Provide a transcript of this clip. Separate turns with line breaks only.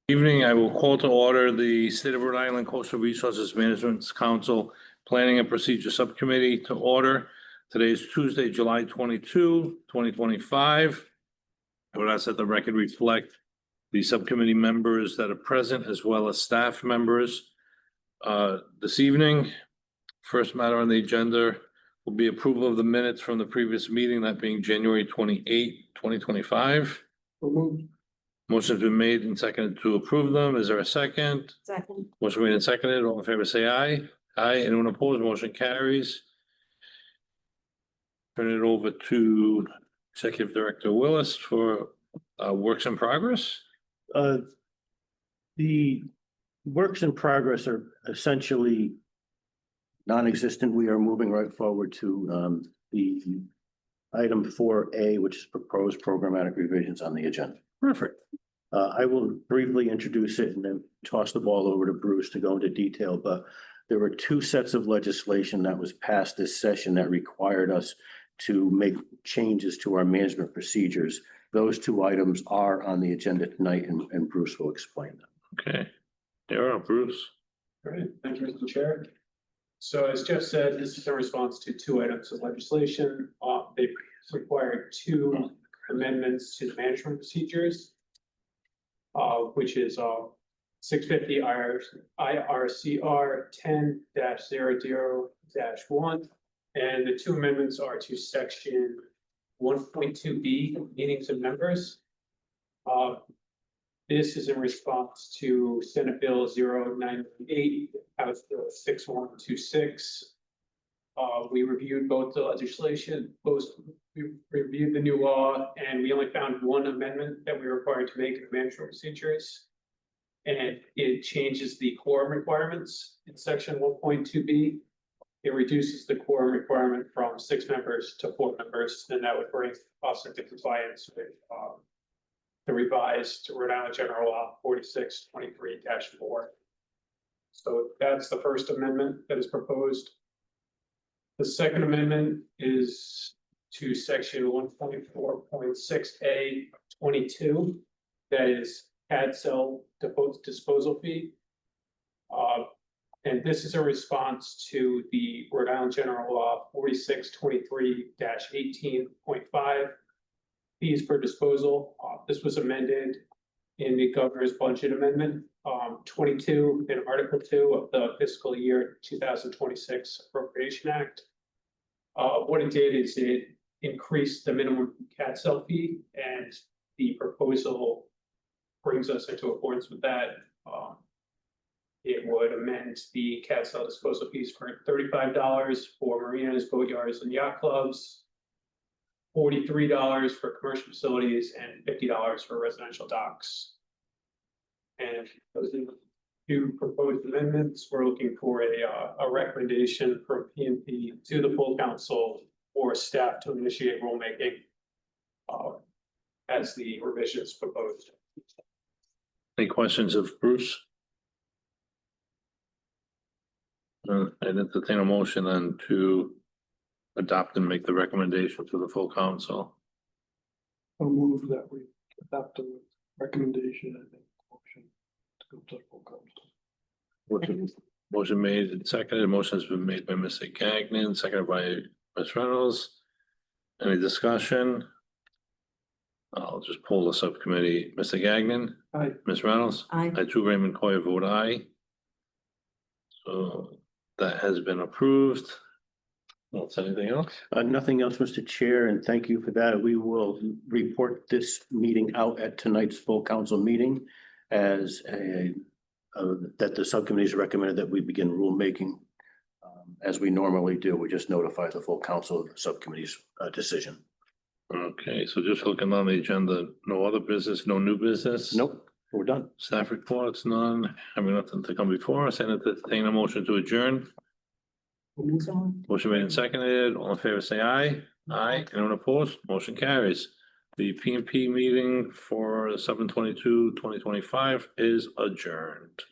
Evening, I will call to order the State of Rhode Island Coastal Resources Management Council Planning and Procedure Subcommittee to order. Today is Tuesday, July 22, 2025. I would ask that the record reflect the subcommittee members that are present as well as staff members. This evening, first matter on the agenda will be approval of the minutes from the previous meeting, that being January 28, 2025. Motion's been made and seconded to approve them. Is there a second?
Second.
Motion made and seconded. All in favor, say aye. Aye. Anyone opposed? Motion carries. Turn it over to Executive Director Willis for works in progress.
The works in progress are essentially non-existent. We are moving right forward to the item 4A, which is proposed programmatic revisions on the agenda.
Perfect.
I will briefly introduce it and then toss the ball over to Bruce to go into detail, but there were two sets of legislation that was passed this session that required us to make changes to our management procedures. Those two items are on the agenda tonight, and Bruce will explain them.
Okay. You're up, Bruce.
All right, thank you, Mr. Chair. So as Jeff said, this is in response to two items of legislation. They required two amendments to the management procedures, which is 650 IRCR 10-00-1. And the two amendments are to section 1.2B, meetings of members. This is in response to Senate Bill 0998, House Bill 6126. We reviewed both the legislation, we reviewed the new law, and we only found one amendment that we were required to make in the management procedures. And it changes the quorum requirements in section 1.2B. It reduces the quorum requirement from 6 members to 4 members, and that would bring us into compliance with the revised Rhode Island General Law 4623-4. So that's the first amendment that is proposed. The second amendment is to section 1.4.6A 22, that is CAD cell disposal fee. And this is a response to the Rhode Island General Law 4623-18.5, fees for disposal. This was amended in the governor's budget amendment 22 in Article 2 of the fiscal year 2026 Appropriation Act. What it did is it increased the minimum CAD cell fee, and the proposal brings us into accordance with that. It would amend the CAD cell disposal fees for $35 for marinas, boatyards, and yacht clubs, $43 for commercial facilities, and $50 for residential docks. And those are the two proposed amendments. We're looking for a recommendation from P&P to the full council or staff to initiate rulemaking as the revisions proposed.
Any questions of Bruce? I'd entertain a motion then to adopt and make the recommendation to the full council.
I'll move that we adopt the recommendation and make a motion to go to the full council.
Motion made and seconded. Motion has been made by Mr. Gagnon, seconded by Ms. Reynolds. Any discussion? I'll just pull the subcommittee. Mr. Gagnon?
Aye.
Ms. Reynolds?
Aye.
I too, Raymond Coy, vote aye. So that has been approved. What's anything else?
Nothing else, Mr. Chair, and thank you for that. We will report this meeting out at tonight's full council meeting as that the subcommittees recommended that we begin rulemaking as we normally do. We just notify the full council of the subcommittee's decision.
Okay, so just looking on the agenda, no other business, no new business?
Nope, we're done.
Staff reports, none. Having nothing to come before us, and entertain a motion to adjourn. Motion made and seconded. All in favor, say aye. Aye. Anyone opposed? Motion carries. The P&P meeting for 7/22/2025 is adjourned.